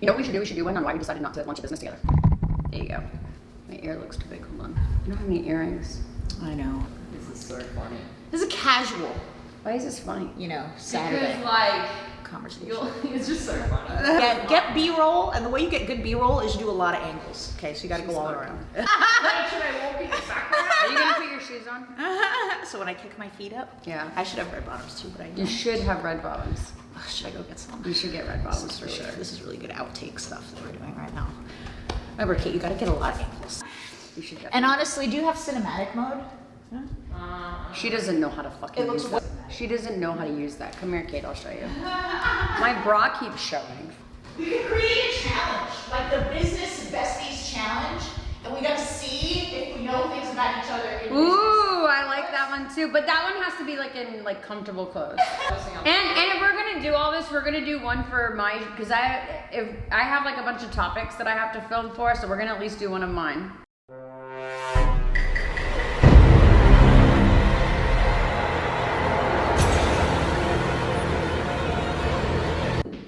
You know what we should do? We should do one on why we decided not to launch a business together. There you go. My ear looks too big. Hold on. You don't have any earrings. I know. This is so funny. This is casual. Why is this funny? You know, Saturday. Because like Conversation. it's just so funny. Get B-roll, and the way you get good B-roll is you do a lot of angles. Okay, so you got to go all around. Should I walk in the background? Are you gonna put your shoes on? So when I kick my feet up, Yeah. I should have red bottoms too, but I don't. You should have red bottoms. Oh, should I go get some? You should get red bottoms for Really- sure. This is really good outtake stuff that we're doing right now. Remember, Kate, you got to get a lot of angles. You should get. And honestly, do you have cinematic mode? She doesn't know how to fucking It looks use that. She doesn't know how to use that. Come here, Kate, I'll show you. My bra keeps showing. We could create a challenge, like the business besties challenge, and we got to see if we know things about each other in Ooh, I like that one too. But that one has to be like in like comfortable clothes. And if we're gonna do all this, we're gonna do one for my, because I have like a bunch of topics that I have to film for, so we're gonna at least do one of mine.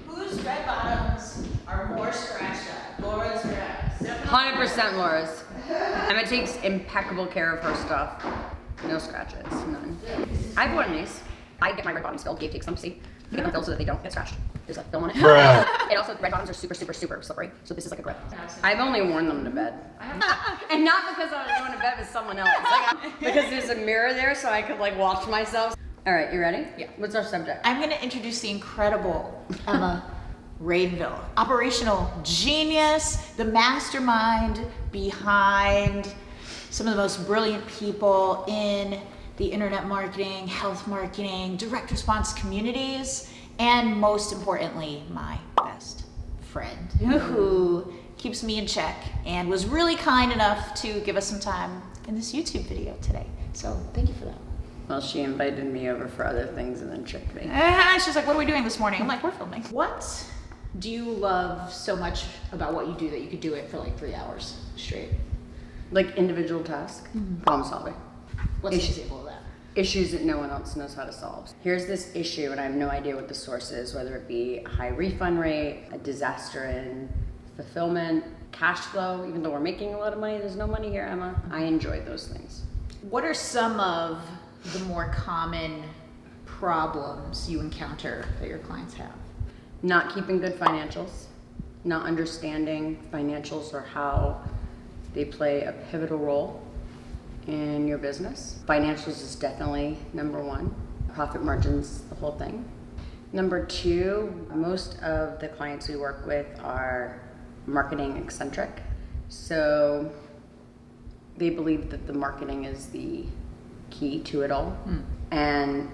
Whose red bottoms are more scratched up? Laura's or ours? 100% Laura's. Emma takes impeccable care of her stuff. No scratches, none. I have one of these. I get my red bottoms filled. Gabe takes them, see? You get them filled so that they don't get scratched. There's a film on it. And also, red bottoms are super, super, super slippery. So this is like a grip. I've only worn them to bed. And not because I was going to bed with someone else. Like, because there's a mirror there so I could like watch myself. All right, you ready? Yeah. What's our subject? I'm going to introduce the incredible Emma Rainville, operational genius, the mastermind behind some of the most brilliant people in the internet marketing, health marketing, direct response communities, and most importantly, my best friend who keeps me in check and was really kind enough to give us some time in this YouTube video today. So thank you for that. Well, she invited me over for other things and then tricked me. She's like, what are we doing this morning? I'm like, we're filming. What do you love so much about what you do that you could do it for like 3 hours straight? Like individual task, problem solving. What's an example of that? Issues that no one else knows how to solve. Here's this issue and I have no idea what the source is, whether it be a high refund rate, a disaster in fulfillment, cash flow. Even though we're making a lot of money, there's no money here, Emma. I enjoy those things. What are some of the more common problems you encounter that your clients have? Not keeping good financials, not understanding financials or how they play a pivotal role in your business. Financials is definitely number one. Profit margins, the whole thing. Number two, most of the clients we work with are marketing eccentric. So they believe that the marketing is the key to it all. And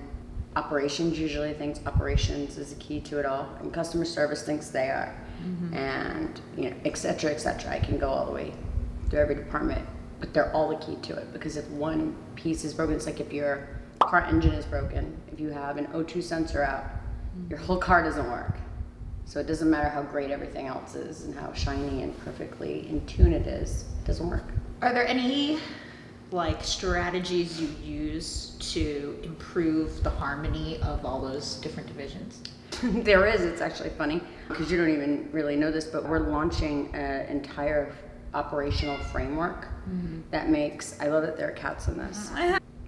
operations usually thinks operations is the key to it all. And customer service thinks they are. And you know, et cetera, et cetera. I can go all the way through every department, but they're all the key to it, because if one piece is broken, it's like if your car engine is broken, if you have an O2 sensor out, your whole car doesn't work. So it doesn't matter how great everything else is and how shiny and perfectly in tune it is, it doesn't work. Are there any like strategies you use to improve the harmony of all those different divisions? There is, it's actually funny, because you don't even really know this, but we're launching an entire operational framework that makes, I love that there are cats in this,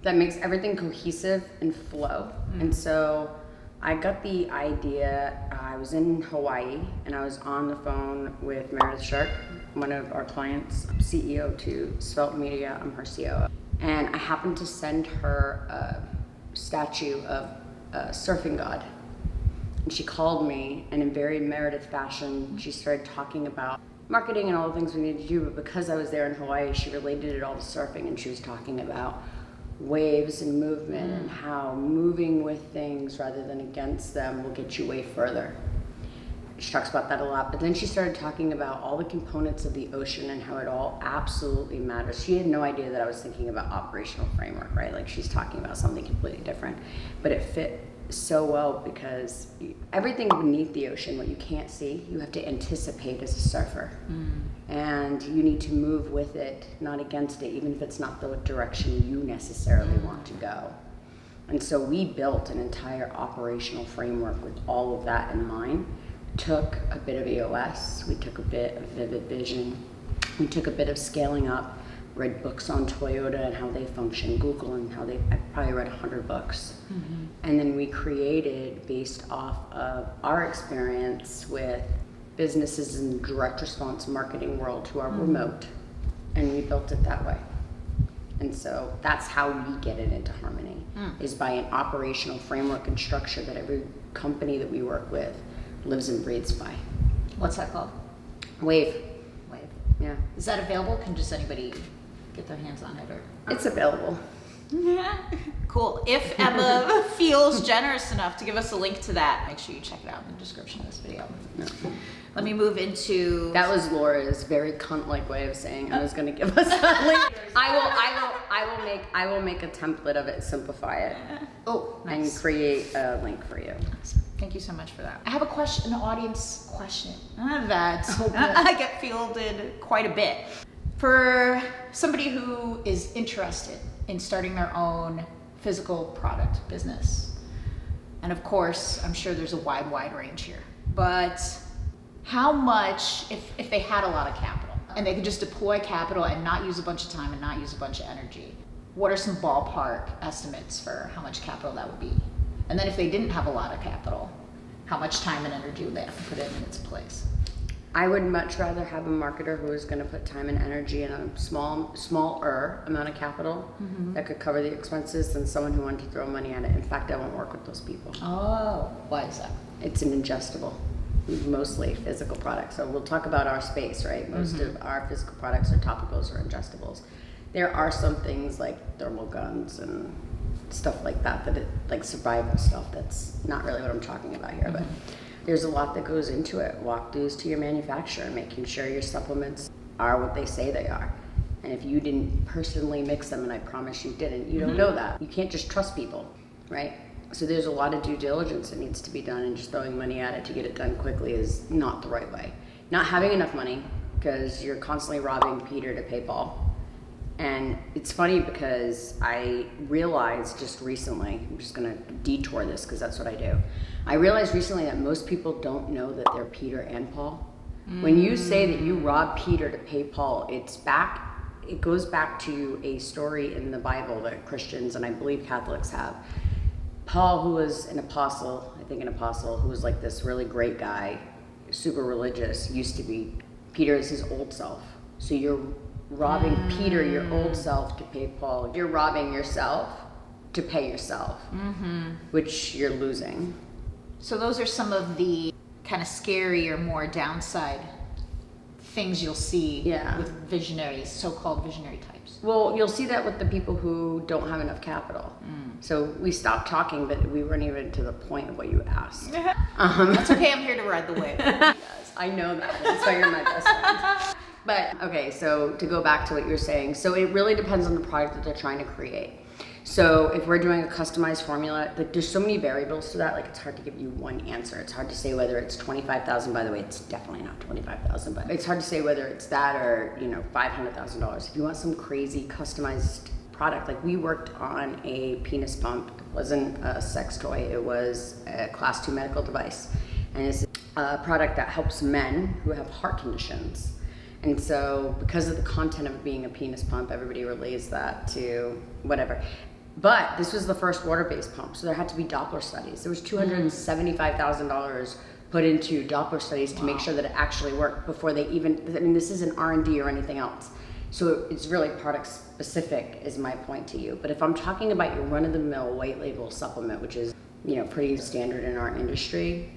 that makes everything cohesive and flow. And so I got the idea, I was in Hawaii and I was on the phone with Meredith Shark, one of our clients, CEO to Svelte Media, I'm her COO. And I happened to send her a statue of a surfing god. And she called me, and in very Meredith fashion, she started talking about marketing and all the things we need to do, but because I was there in Hawaii, she related it all to surfing, and she was talking about waves and movement and how moving with things rather than against them will get you way further. She talks about that a lot, but then she started talking about all the components of the ocean and how it all absolutely matters. She had no idea that I was thinking about operational framework, right? Like she's talking about something completely different, but it fit so well because everything beneath the ocean, what you can't see, you have to anticipate as a surfer. And you need to move with it, not against it, even if it's not the direction you necessarily want to go. And so we built an entire operational framework with all of that in mind. took a bit of EOS, we took a bit of Vivid Vision, we took a bit of scaling up, read books on Toyota and how they function, Google and how they, I probably read 100 books. And then we created, based off of our experience with businesses in the direct response marketing world who are remote, and we built it that way. And so that's how we get it into harmony, is by an operational framework and structure that every company that we work with lives and breathes by. What's that called? Wave. Wave. Yeah. Is that available? Can just anybody get their hands on it? Or It's available. yeah. Cool. If Emma feels generous enough to give us a link to that, make sure you check it out in the description of this video. Let me move into. That was Laura's very cunt-like way of saying I was going to give us a link. I will make a template of it, simplify it, Oh, nice. and create a link for you. Thank you so much for that. I have a question, an audience question that Oh, good. I get fielded quite a bit. For somebody who is interested in starting their own physical product business, and of course, I'm sure there's a wide range here, but how much, if they had a lot of capital and they could just deploy capital and not use a bunch of time and not use a bunch of energy, what are some ballpark estimates for how much capital that would be? And then if they didn't have a lot of capital, how much time and energy would they have to put in its place? I would much rather have a marketer who is going to put time and energy in a smaller amount of capital that could cover the expenses than someone who wanted to throw money at it. In fact, I won't work with those people. Oh, why is that? It's an ingestible, mostly physical product. So we'll talk about our space, right? Most of our physical products are topicals or ingestibles. There are some things like thermal guns and stuff like that, like survival stuff, that's not really what I'm talking about here, but there's a lot that goes into it. Walkthroughs to your manufacturer, making sure your supplements are what they say they are. And if you didn't personally mix them, and I promise you didn't, you don't know that. You can't just trust people, right? So there's a lot of due diligence that needs to be done, and just throwing money at it to get it done quickly is not the right way. Not having enough money, because you're constantly robbing Peter to pay Paul. And it's funny because I realized just recently, I'm just gonna detour this because that's what I do. I realized recently that most people don't know that they're Peter and Paul. When you say that you rob Peter to pay Paul, it goes back to a story in the Bible that Christians and I believe Catholics have. Paul, who was an apostle, who was like this really great guy, super religious, used to be, Peter is his old self. So you're robbing Peter, your old self, to pay Paul. You're robbing yourself to pay yourself, which you're losing. So those are some of the kind of scary or more downside things you'll see with visionaries, so-called visionary types. Well, you'll see that with the people who don't have enough capital. So we stopped talking, but we weren't even to the point of what you asked. That's okay, I'm here to ride the wave. Yes, I know that. That's why you're my best friend. But okay, so to go back to what you're saying, so it really depends on the product that they're trying to create. So if we're doing a customized formula, like there's so many variables to that, like it's hard to give you one answer. It's hard to say whether it's 25,000, by the way, it's definitely not 25,000, but it's hard to say whether it's that or, $500,000. If you want some crazy customized product, like we worked on a penis pump. It wasn't a sex toy, it was a class 2 medical device. And it's a product that helps men who have heart conditions. And so because of the content of it being a penis pump, everybody relates that to whatever. But this was the first water-based pump, so there had to be Doppler studies. There was $275,000 put into Doppler studies to make sure that it actually worked before they even, this isn't R&D or anything else. So it's really product specific is my point to you. But if I'm talking about your run-of-the-mill white label supplement, which is, pretty standard in our industry,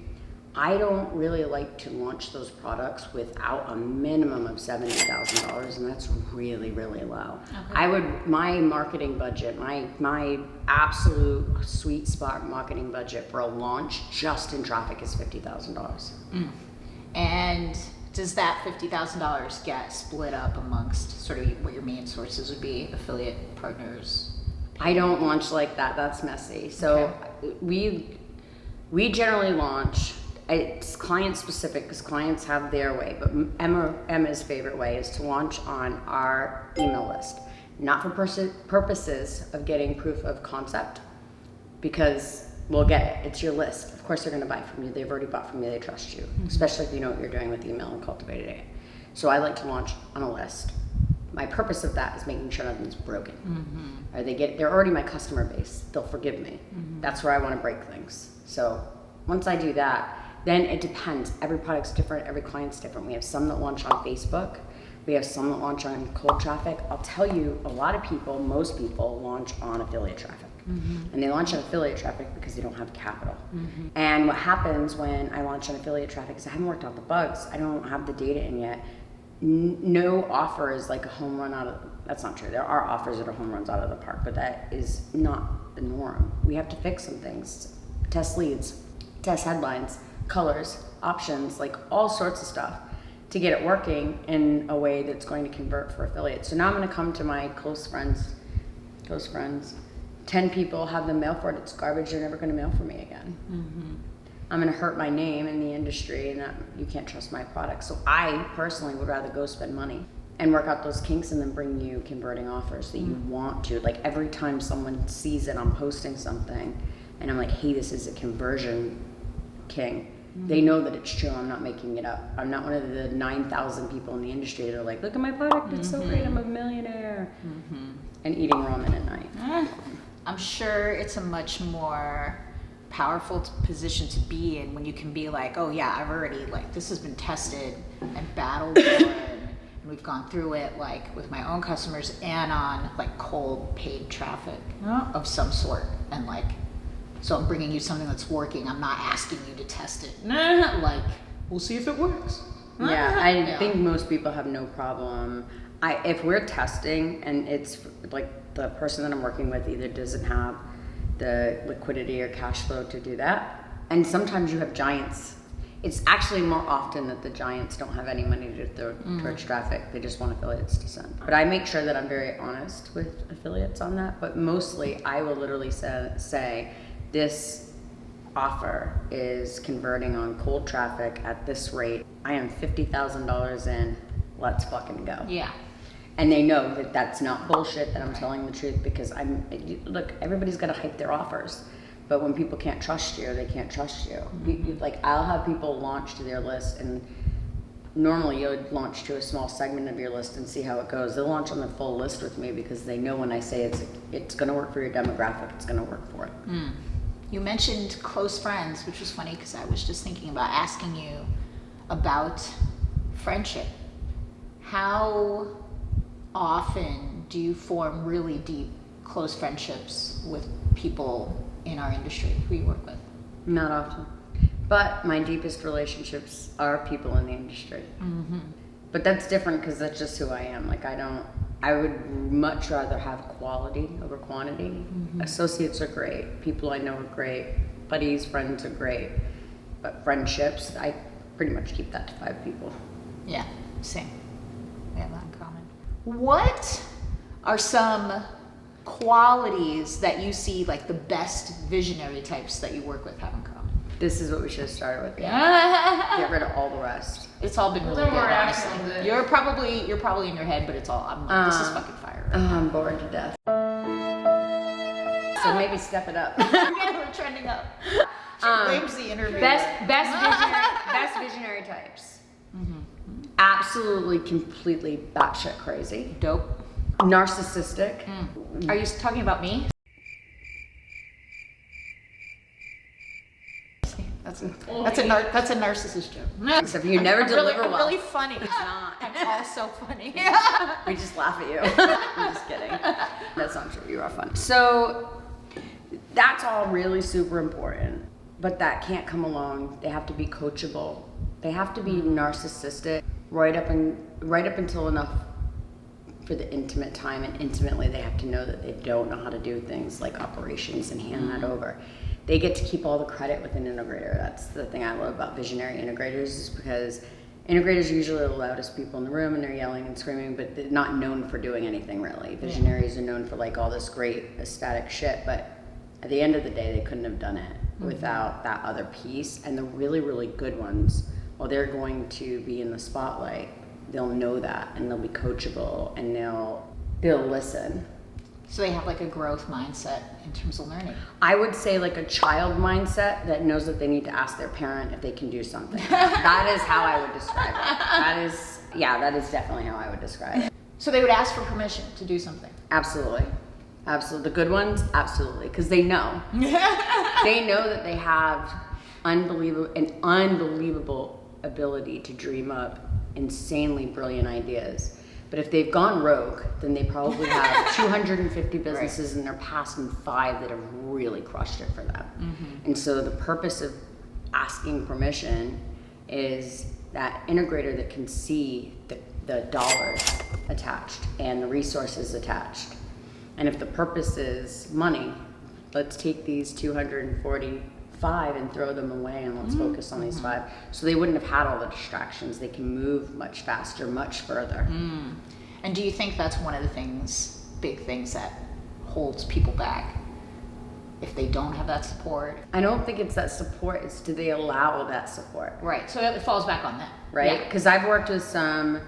I don't really like to launch those products without a minimum of $70,000, and that's really, really low. Okay. My marketing budget, my absolute sweet spot marketing budget for a launch just in traffic is $50,000. And does that $50,000 get split up amongst sort of what your main sources would be, affiliate partners? I don't launch like that. That's messy. So we generally launch. It's client specific because clients have their way, but Emma's favorite way is to launch on our email list, not for purposes of getting proof of concept, because will get it. It's your list. Of course they're going to buy from you. They've already bought from you. They trust you, especially if you know what you're doing with email and cultivating it. So I like to launch on a list. My purpose of that is making sure nothing's broken. Or they're already my customer base. They'll forgive me. That's where I want to break things. So once I do that, then it depends. Every product's different. Every client's different. We have some that launch on Facebook. We have some that launch on cold traffic. I'll tell you, a lot of people, most people launch on affiliate traffic. And they launch on affiliate traffic because they don't have capital. And what happens when I launch on affiliate traffic is I haven't worked out the bugs. I don't have the data in yet. No offer is like a home run out of, that's not true. There are offers that are home runs out of the park, but that is not the norm. We have to fix some things. Test leads, test headlines, colors, options, like all sorts of stuff to get it working in a way that's going to convert for affiliates. So now I'm going to come to my close friends, 10 people, have them mail for it. It's garbage. They're never going to mail for me again. I'm going to hurt my name in the industry, and that you can't trust my product. So I personally would rather go spend money and work out those kinks and then bring you converting offers that you want to. Like every time someone sees it, I'm posting something and I'm like, hey, this is a conversion king. They know that it's true. I'm not making it up. I'm not one of the 9,000 people in the industry that are like, look at my product. It's so great. I'm a millionaire. And eating ramen at night. I'm sure it's a much more powerful position to be in when you can be like, oh yeah, I've already, like, this has been tested and battled for, and we've gone through it, like, with my own customers and on, like, cold paid traffic of some sort. And, like, so I'm bringing you something that's working. I'm not asking you to test it. Like, we'll see if it works. Yeah, I think most people have no problem. If we're testing and it's like the person that I'm working with either doesn't have the liquidity or cash flow to do that, and sometimes you have giants. It's actually more often that the giants don't have any money to throw towards traffic. They just want affiliates to send. But I make sure that I'm very honest with affiliates on that. But mostly I will literally say this offer is converting on cold traffic at this rate. I am $50,000 in. Let's fucking go. Yeah. And they know that that's not bullshit, that I'm telling the truth, because look, everybody's got to hype their offers. But when people can't trust you, they can't trust you. Like, I'll have people launch to their list, and normally you would launch to a small segment of your list and see how it goes. They'll launch on the full list with me because they know when I say it's going to work for your demographic, it's going to work for it. You mentioned close friends, which was funny because I was just thinking about asking you about friendship. How often do you form really deep, close friendships with people in our industry who you work with? Not often. But my deepest relationships are people in the industry. But that's different because that's just who I am. Like, I would much rather have quality over quantity. Associates are great. People I know are great. Buddies, friends are great. But friendships, I pretty much keep that to 5 people. Yeah, same. We have that in common. What are some qualities that you see, like, the best visionary types that you work with have in common? This is what we should have started with. Get rid of all the rest. It's all been really Don't good, worry, honestly. actually. You're probably in your head, but it's all, I'm like, this is fucking fire. Right now. I'm bored to death. So maybe step it up. Yeah, we're trending up. She blames the interviewer. Best visionary types. Absolutely, completely batshit crazy. Dope. Narcissistic. Are you talking about me? That's a narcissist joke. Except you never deliver I'm well. really funny. not. I'm also funny. We just laugh at you. I'm just kidding. That's not true. You are fun. So that's all really super important. But that can't come along. They have to be coachable. They have to be narcissistic right up until enough for the intimate time, and intimately they have to know that they don't know how to do things like operations and hand that over. They get to keep all the credit with an integrator. That's the thing I love about visionary integrators, is because integrators are usually the loudest people in the room and they're yelling and screaming, but they're not known for doing anything really. Visionaries are known for like all this great ecstatic shit, but at the end of the day, they couldn't have done it without that other piece. And the really, really good ones, well, they're going to be in the spotlight. They'll know that, and they'll be coachable, and they'll listen. So they have like a growth mindset in terms of learning. I would say like a child mindset that knows that they need to ask their parent if they can do something. That is how I would describe it. That is definitely how I would describe it. So they would ask for permission to do something. Absolutely. Absolutely. The good ones, absolutely. Because they know. They know that they have an unbelievable ability to dream up insanely brilliant ideas. But if they've gone rogue, then they probably have 250 businesses in their past and 5 that have really crushed it for them. Mm-hmm. And so the purpose of asking permission is that integrator that can see the dollars attached and the resources attached. And if the purpose is money, let's take these 245 and throw them away and let's focus on these 5. So they wouldn't have had all the distractions. They can move much faster, much further. And do you think that's one of the big things that holds people back if they don't have that support? I don't think it's that support, it's do they allow that support? Right, so it falls back on them. Right? Because I've worked with some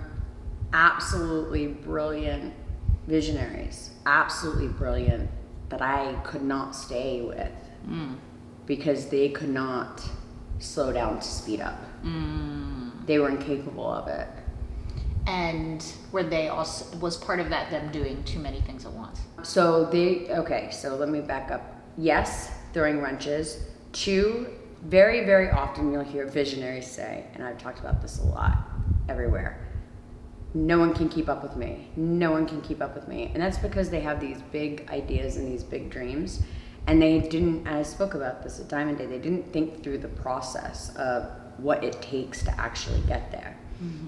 absolutely brilliant visionaries, absolutely brilliant, that I could not stay with because they could not slow down to speed up. They were incapable of it. And was part of that them doing too many things at once? So let me back up. Yes, throwing wrenches. 2, very, very often you'll hear visionaries say, and I've talked about this a lot everywhere, no one can keep up with me. No one can keep up with me. And that's because they have these big ideas and these big dreams. And they didn't, and I spoke about this at Diamond Day, they didn't think through the process of what it takes to actually get there.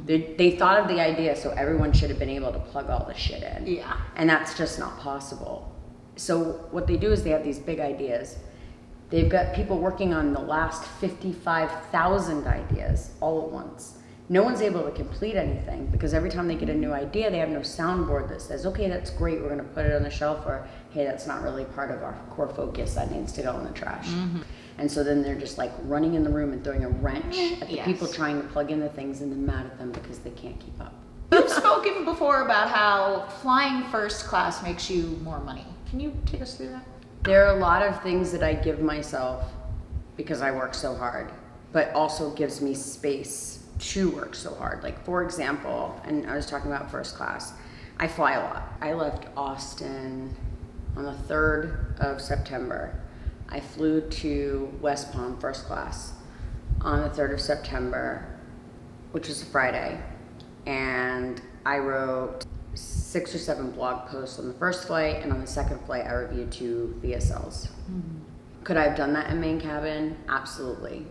They thought of the idea so everyone should have been able to plug all the shit in. Yeah. And that's just not possible. So what they do is they have these big ideas. They've got people working on the last 55,000 ideas all at once. No one's able to complete anything because every time they get a new idea, they have no soundboard that says, okay, that's great, we're gonna put it on the shelf, or hey, that's not really part of our core focus, that needs to go in the trash. And so then they're just like running in the room and throwing a wrench at the people trying to plug in the things and then mad at them because they can't keep up. You've spoken before about how flying first class makes you more money. Can you take us through that? There are a lot of things that I give myself because I work so hard, but also gives me space to work so hard. Like for example, and I was talking about first class, I fly a lot. I left Austin on the 3rd of September. I flew to West Palm first class on the 3rd of September, which was a Friday. And I wrote 6 or 7 blog posts on the first flight, and on the second flight, I reviewed 2 VSLs. Could I have done that in main cabin? Absolutely.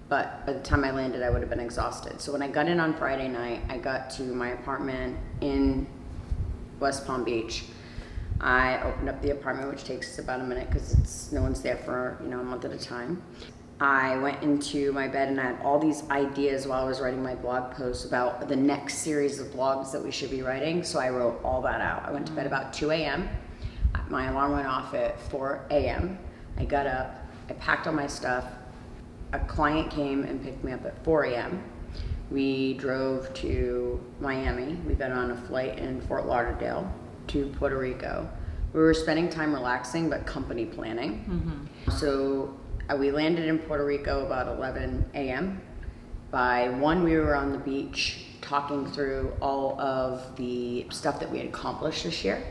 But by the time I landed, I would have been exhausted. So when I got in on Friday night, I got to my apartment in West Palm Beach. I opened up the apartment, which takes about a minute because no one's there for a month at a time. I went into my bed and I had all these ideas while I was writing my blog posts about the next series of blogs that we should be writing. So I wrote all that out. I went to bed about 2 a.m. My alarm went off at 4 a.m. I got up, I packed all my stuff. A client came and picked me up at 4 a.m. We drove to Miami. We've been on a flight in Fort Lauderdale to Puerto Rico. We were spending time relaxing, but company planning. So we landed in Puerto Rico about 11 a.m. By 1, we were on the beach talking through all of the stuff that we had accomplished this year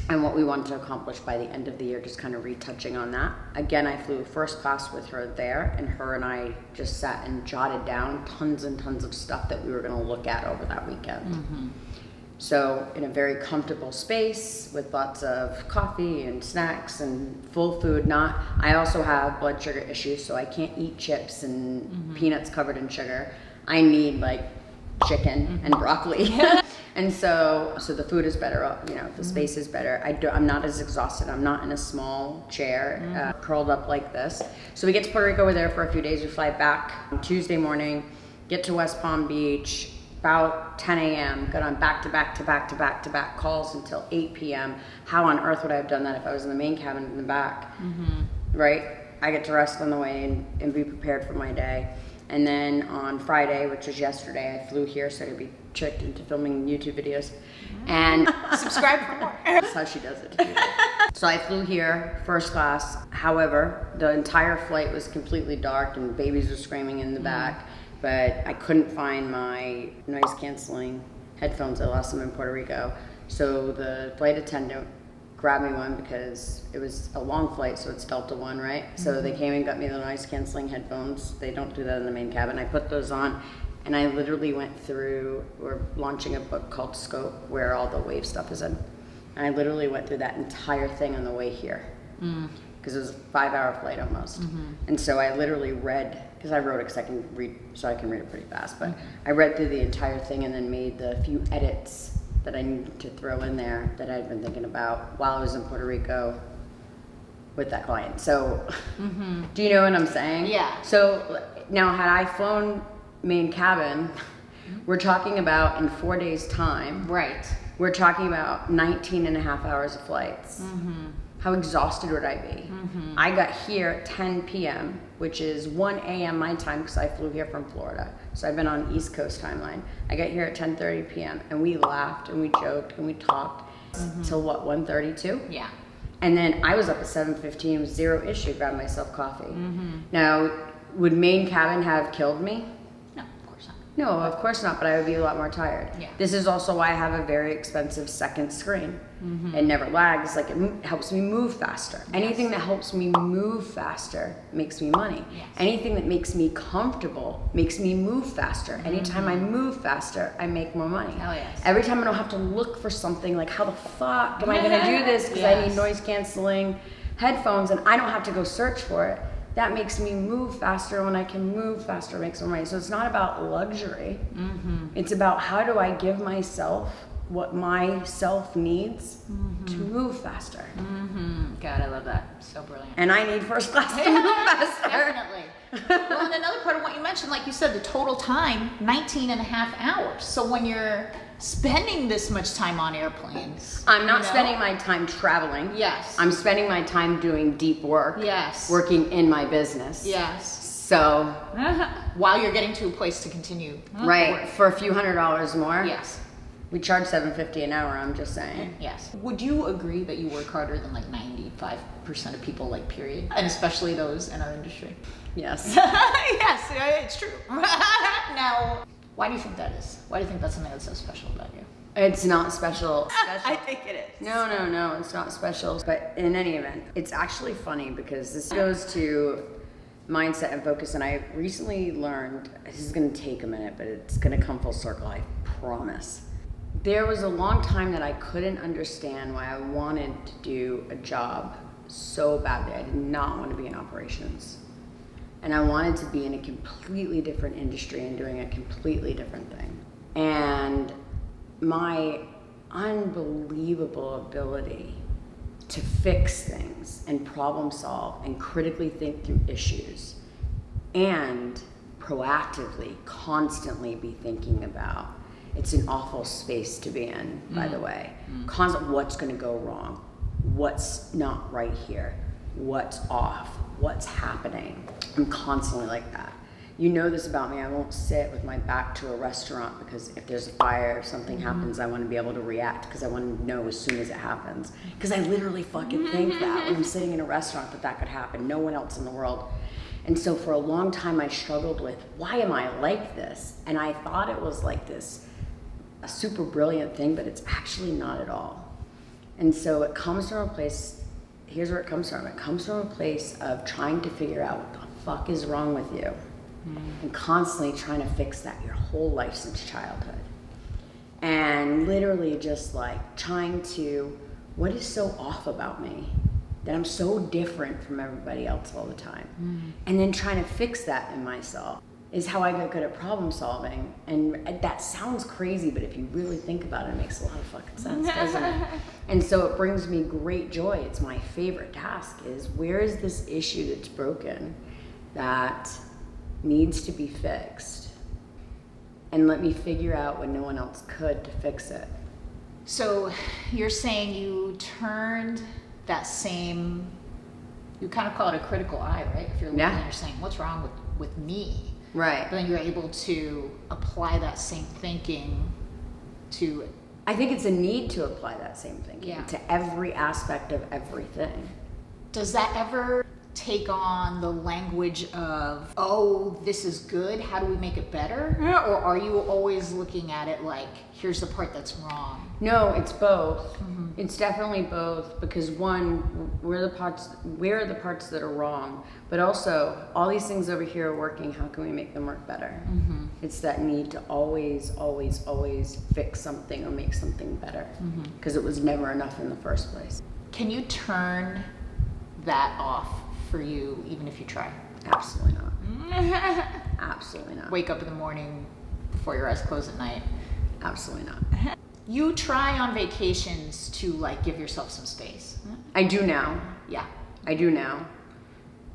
and what we wanted to accomplish by the end of the year, just kind of retouching on that. Again, I flew first class with her there, and her and I just sat and jotted down tons and tons of stuff that we were going to look at over that weekend. So in a very comfortable space with lots of coffee and snacks and full food. I also have blood sugar issues, so I can't eat chips and peanuts covered in sugar. I need like chicken and broccoli. And so the food is better, the space is better. I'm not as exhausted. I'm not in a small chair, curled up like this. So we get to Puerto Rico, we're there for a few days. We fly back on Tuesday morning, get to West Palm Beach, about 10 a.m., got on back-to-back calls until 8 p.m. How on earth would I have done that if I was in the main cabin in the back? Right? I get to rest on the way and be prepared for my day. And then on Friday, which was yesterday, I flew here so I could be tricked into filming YouTube videos. And Subscribe for more. that's how she does it. So I flew here, first class. However, the entire flight was completely dark and babies were screaming in the back. But I couldn't find my noise canceling headphones. I lost them in Puerto Rico. So the flight attendant grabbed me one because it was a long flight, so it's Delta One, right? So they came and got me the noise canceling headphones. They don't do that in the main cabin. I put those on, and I literally went through, we're launching a book called Scope, where all the wave stuff is in. And I literally went through that entire thing on the way here. Because it was a 5-hour flight almost. And so I literally read, because I wrote it because I can read, so I can read it pretty fast, but I read through the entire thing and then made the few edits that I needed to throw in there that I'd been thinking about while I was in Puerto Rico with that client. So, do you know what I'm saying? Yeah. So now had I flown main cabin, we're talking about in 4 days' time, Right. we're talking about 19 and a half hours of flights. How exhausted would I be? I got here at 10 p.m., which is 1 a.m. my time because I flew here from Florida. So I've been on East Coast timeline. I got here at 10:30 p.m. and we laughed and we joked and we talked till what, 1:32? Yeah. And then I was up at 7:15 with zero issue, grabbed myself coffee. Now, would main cabin have killed me? No, of course not. No, of course not, but I would be a lot more tired. Yeah. This is also why I have a very expensive second screen. It never lags, like it helps me move faster. Anything that helps me move faster makes me money. Yes. Anything that makes me comfortable makes me move faster. Anytime I move faster, I make more money. Hell yes. Every time I don't have to look for something like, how the fuck am I gonna do this? Because I need Yes. noise canceling headphones and I don't have to go search for it. That makes me move faster. When I can move faster, it makes more money. So it's not about luxury. It's about how do I give myself what myself needs to move faster. God, I love that. So brilliant. And I need first class to move faster. Definitely. Well, and another part of what you mentioned, like you said, the total time, 19 and a half hours. So when you're spending this much time on airplanes. I'm not you know? spending my time traveling. Yes. I'm spending my time doing deep work. Yes. Working in my business. Yes. So, While you're getting to a place to continue. right, work. for a few $100s more. Yes. We charge $7.50 an hour, I'm just saying. Yes. Would you agree that you work harder than like 95% of people, like, period? And especially those in our industry? Yes. Yes, it's true. Now, why do you think that is? Why do you think that's something that's so special about you? It's not special. I think it is. No, it's not special. But in any event, it's actually funny because this goes to mindset and focus. And I recently learned, this is going to take a minute, but it's going to come full circle, I promise. There was a long time that I couldn't understand why I wanted to do a job so badly. I did not want to be in operations. And I wanted to be in a completely different industry and doing a completely different thing. And my unbelievable ability to fix things and problem solve and critically think through issues and proactively, constantly be thinking about, it's an awful space to be in, by the way. Constant, what's gonna go wrong? What's not right here? What's off? What's happening? I'm constantly like that. You know this about me, I won't sit with my back to a restaurant because if there's a fire, if something happens, I want to be able to react because I want to know as soon as it happens. Because I literally fucking think that when I'm sitting in a restaurant that could happen, no one else in the world. And so for a long time I struggled with, why am I like this? And I thought it was like this, a super brilliant thing, but it's actually not at all. And so it comes from a place, here's where it comes from. It comes from a place of trying to figure out what the fuck is wrong with you. And constantly trying to fix that your whole life since childhood. And literally just like trying to, what is so off about me that I'm so different from everybody else all the time? And then trying to fix that in myself is how I got good at problem solving. And that sounds crazy, but if you really think about it, it makes a lot of fucking sense, doesn't it? And so it brings me great joy. It's my favorite task is, where is this issue that's broken that needs to be fixed, and let me figure out what no one else could to fix it. So you're saying you turned that same, you kind of call it a critical eye, right? If you're looking and you're saying, what's wrong with me? Right. But then you're able to apply that same thinking to. I think it's a need to apply that same thinking to every aspect of everything. Does that ever take on the language of, oh, this is good, how do we make it better? Or are you always looking at it like, here's the part that's wrong? No, it's both. It's definitely both, because one, where are the parts that are wrong, but also all these things over here are working, how can we make them work better? It's that need to always fix something or make something better, because it was never enough in the first place. Can you turn that off for you, even if you try? Absolutely not. Absolutely not. Wake up in the morning before your eyes close at night. Absolutely not. You try on vacations to like give yourself some space. I do now. Yeah. I do now.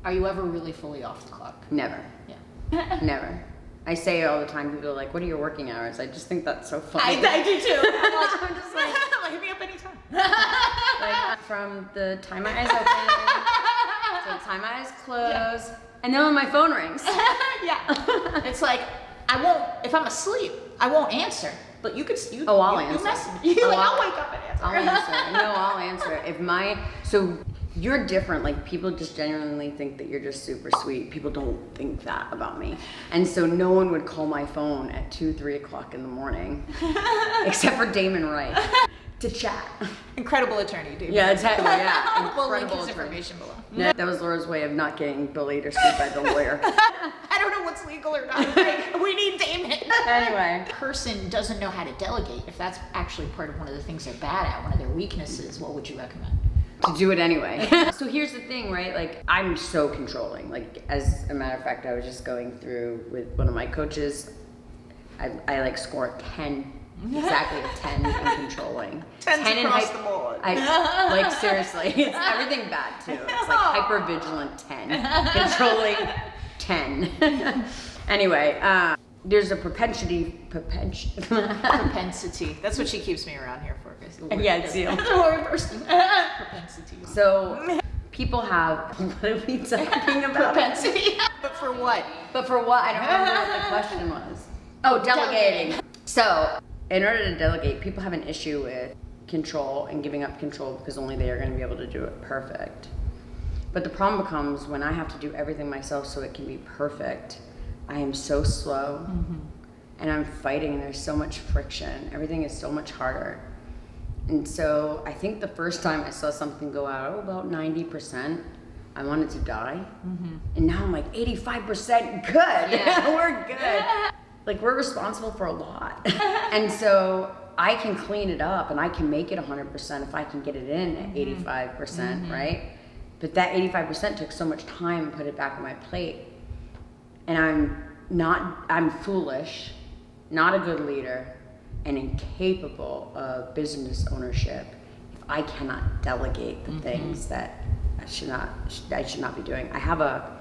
Are you ever really fully off the clock? Never. Yeah. Never. I say it all the time. People are like, what are your working hours? I just think that's so funny. I do too. I'm just like, hit me up anytime. like from the time my eyes open to the time my eyes close, and then when my phone rings. Yeah. It's like, I won't, if I'm asleep, I won't answer. But you could, I'll you answer. message me. I'll wake up and answer. I'll answer. No, I'll answer. So you're different. Like, people just genuinely think that you're just super sweet. People don't think that about me. And so no one would call my phone at 2, 3 o'clock in the morning, except for Damon Wright, to chat. Incredible attorney, dude. Yeah, yeah. We'll link Incredible his attorney. information below. No, that was Laura's way of not getting bullied or sued by the lawyer. I don't know what's legal or not. We need Damon. Anyway. Person doesn't know how to delegate. If that's actually part of one of the things they're bad at, one of their weaknesses, what would you recommend? To do it anyway. So here's the thing, right? Like, I'm so controlling. Like, as a matter of fact, I was just going through with one of my coaches. I like score a 10. Exactly a 10 in controlling. 10's across the board. Like, seriously, it's everything bad too. It's like hyper-vigilant 10, controlling 10. Anyway, there's a propensity. That's what she keeps me around here for. Yeah, it's you. The word person. Propensity. So people have, what are we talking about? Propensity. But for what? But for what? I don't remember what the question was. Oh, delegating. So, in order to delegate, people have an issue with control and giving up control because only they are going to be able to do it perfect. But the problem becomes when I have to do everything myself so it can be perfect. I am so slow and I'm fighting and there's so much friction. Everything is so much harder. And so I think the first time I saw something go out, about 90%, I wanted to die. And now I'm like 85% good. Yeah. We're good. Like, we're responsible for a lot. And so I can clean it up and I can make it 100% if I can get it in at 85%, right? But that 85% took so much time to put it back on my plate. And I'm foolish, not a good leader, and incapable of business ownership if I cannot delegate the things that I should not be doing. I have a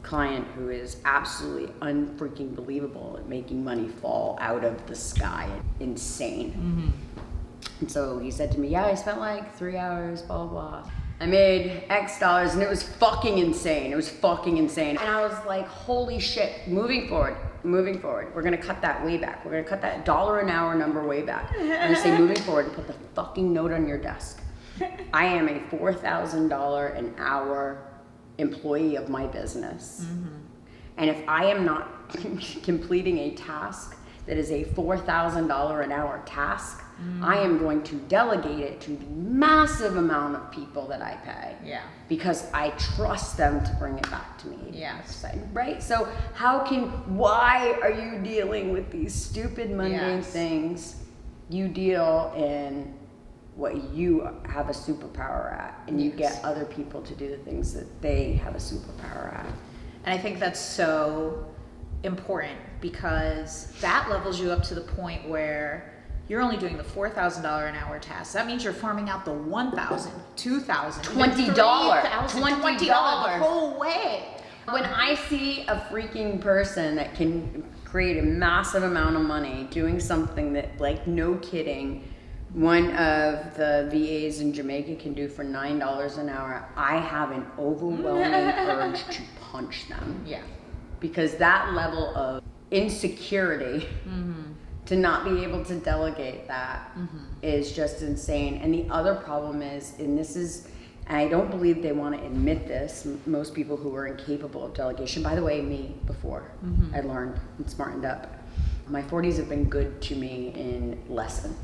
client who is absolutely unfreaking believable at making money fall out of the sky. Insane. And so he said to me, yeah, I spent like 3 hours, blah, blah, blah. I made X dollars and it was fucking insane. It was fucking insane. And I was like, holy shit, moving forward. We're gonna cut that way back. We're gonna cut that $1 an hour number way back. I'm gonna say moving forward and put the fucking note on your desk. I am a $4,000 an hour employee of my business. And if I am not completing a task that is a $4,000 an hour task, I am going to delegate it to the massive amount of people that I pay. Yeah. Because I trust them to bring it back to me. Yes. Right? So why are you dealing with these stupid mundane things? You deal in what you have a superpower at, and you get other people to do the things that they have a superpower at. And I think that's so important because that levels you up to the point where you're only doing the $4,000 an hour task. That means you're farming out the $1,000, $2,000, $20, $20 the whole way. When I see a freaking person that can create a massive amount of money doing something that, like, no kidding, one of the VAs in Jamaica can do for $9 an hour, I have an overwhelming urge to punch them. Yeah. because that level of insecurity to not be able to delegate that is just insane. And the other problem is, and this is, and I don't believe they want to admit this, most people who are incapable of delegation, by the way, me before I learned and smartened up, my 40s have been good to me in lesson.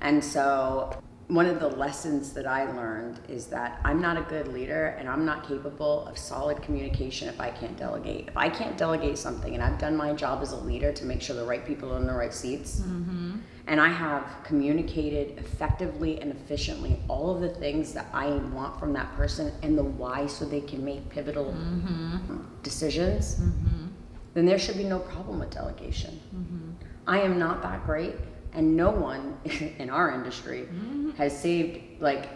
And so one of the lessons that I learned is that I'm not a good leader and I'm not capable of solid communication if I can't delegate. If I can't delegate something, and I've done my job as a leader to make sure the right people are in the right seats, and I have communicated effectively and efficiently all of the things that I want from that person and the why, so they can make pivotal decisions, then there should be no problem with delegation. I am not that great, and no one in our industry has saved, like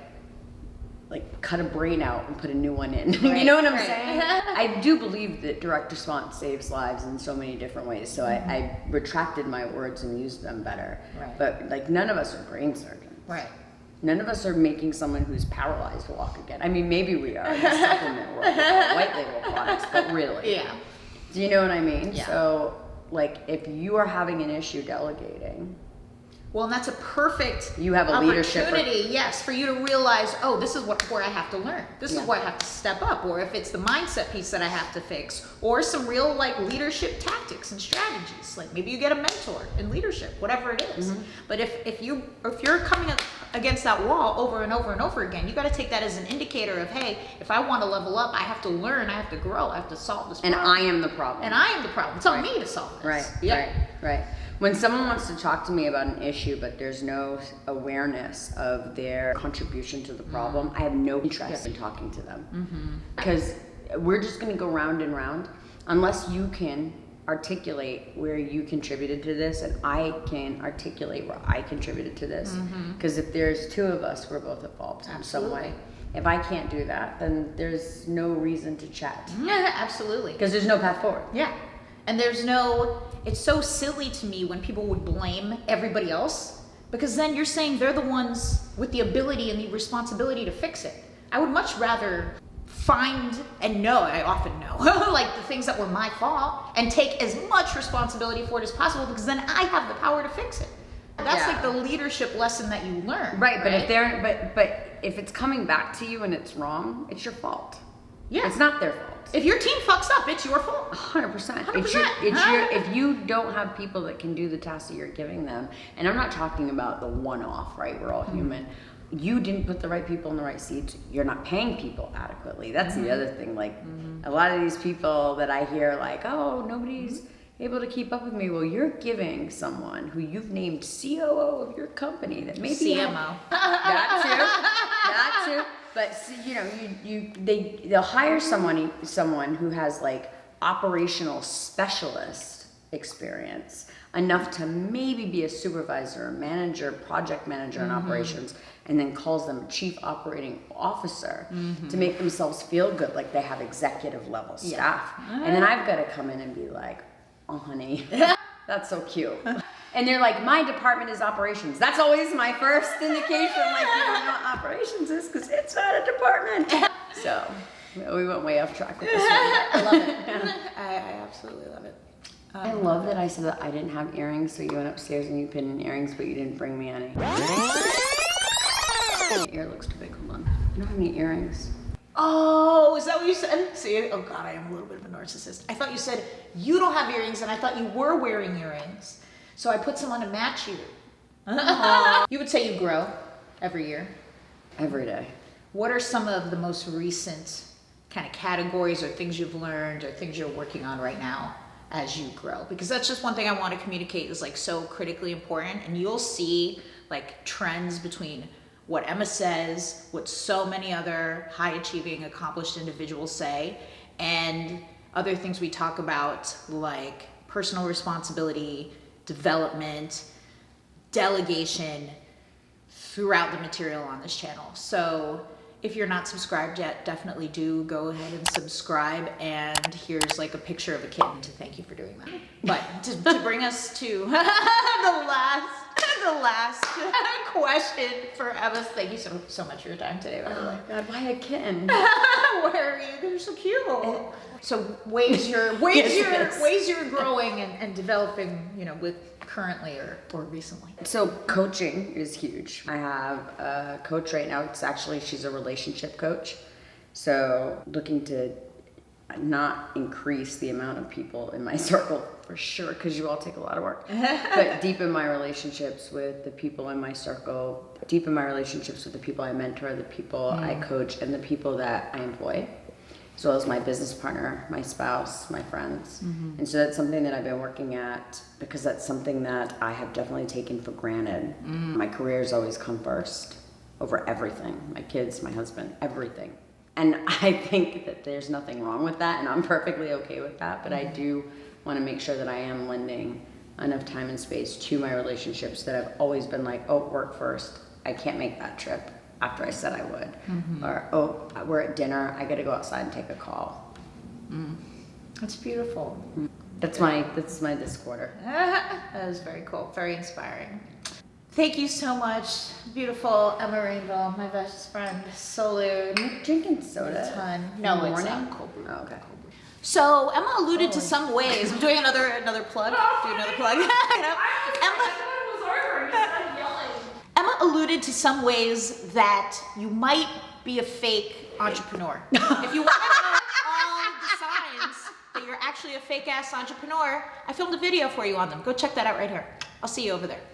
cut a brain out and put a new one in. You know what I'm saying? I do believe that direct response saves lives in so many different ways. So I retracted my words and used them better. But like, none of us are brain surgeons. None of us are making someone who's paralyzed walk again. I mean, maybe we are in the supplement world with our white label products, but really. Do you know what I mean? So like, if you are having an issue delegating, well, and that's a perfect you have a leadership opportunity, yes, for you to realize, oh, this is where I have to learn. This is where I have to step up. Or if it's the mindset piece that I have to fix, or some real like leadership tactics and strategies. Like maybe you get a mentor in leadership, whatever it is. But if you're coming up against that wall over and over and over again, you got to take that as an indicator of, hey, if I want to level up, I have to learn, I have to grow, I have to solve this problem. And I am the problem. And I am the problem. It's on me to solve this. Right. When someone wants to talk to me about an issue, but there's no awareness of their contribution to the problem, I have no interest in talking to them. Because we're just going to go round and round unless you can articulate where you contributed to this, and I can articulate where I contributed to this. Because if there's two of us, we're both at fault in some way. If I can't do that, then there's no reason to chat. Absolutely. Because there's no path forward. And it's so silly to me when people would blame everybody else, because then you're saying they're the ones with the ability and the responsibility to fix it. I would much rather find and know, I often know, like the things that were my fault, and take as much responsibility for it as possible, because then I have the power to fix it. That's like the leadership lesson that you learn. Right, but if it's coming back to you and it's wrong, it's your fault. It's not their fault. If your team fucks up, it's your fault. 100%. 100%. If you don't have people that can do the tasks that you're giving them, and I'm not talking about the one-off, right? We're all human. You didn't put the right people in the right seats. You're not paying people adequately. That's the other thing. Like, a lot of these people that I hear, like, oh, nobody's able to keep up with me. Well, you're giving someone who you've named COO of your company that maybe CMO. That too. But you know, they'll hire someone who has like operational specialist experience enough to maybe be a supervisor, a manager, project manager in operations, and then calls them chief operating officer to make themselves feel good, like they have executive level staff. And then I've got to come in and be like, oh honey, that's so cute. And they're like, my department is operations. That's always my first indication, like, you don't know what operations is, because it's not a department. So we went way off track with this one. I love it. I absolutely love it. I love that I said that I didn't have earrings, so you went upstairs and you pinned in earrings, but you didn't bring me any. My ear looks too big. Hold on. I don't have any earrings. Oh, is that what you said? See, oh God, I am a little bit of a narcissist. I thought you said you don't have earrings, and I thought you were wearing earrings. So I put some on to match you. You would say you grow every year? Every day. What are some of the most recent kind of categories or things you've learned or things you're working on right now as you grow? Because that's just one thing I want to communicate is like so critically important. And you'll see like trends between what Emma says, what so many other high achieving, accomplished individuals say, and other things we talk about like personal responsibility, development, delegation throughout the material on this channel. So if you're not subscribed yet, definitely do go ahead and subscribe. And here's like a picture of a kitten to thank you for doing that. But to bring us to the last question for Emma. Thank you so much for your time today, by the way. God, why a kitten? Where are you? They're so cute. So ways you're growing and developing, with currently or recently. So coaching is huge. I have a coach right now. She's a relationship coach. So looking to not increase the amount of people in my circle for sure, because you all take a lot of work, but deepen my relationships with the people in my circle, deepen my relationships with the people I mentor, the people I coach, and the people that I employ, as well as my business partner, my spouse, my friends. And so that's something that I've been working at, because that's something that I have definitely taken for granted. My career's always come first over everything. My kids, my husband, everything. And I think that there's nothing wrong with that, and I'm perfectly okay with that, but I do want to make sure that I am lending enough time and space to my relationships that I've always been like, oh, work first. I can't make that trip after I said I would. Or, oh, we're at dinner. I got to go outside and take a call. That's beautiful. That's my this quarter. That is very cool. Very inspiring. Thank you so much, beautiful Emma Rainville, my best friend. Salute. I'm drinking soda. A ton. In No, the it's morning? not cold brew. Oh, okay. So Emma alluded to some ways. I'm doing another plug. Do another plug. Emma alluded to some ways that you might be a fake entrepreneur. If you want to know all the signs that you're actually a fake ass entrepreneur, I filmed a video for you on them. Go check that out right here. I'll see you over there.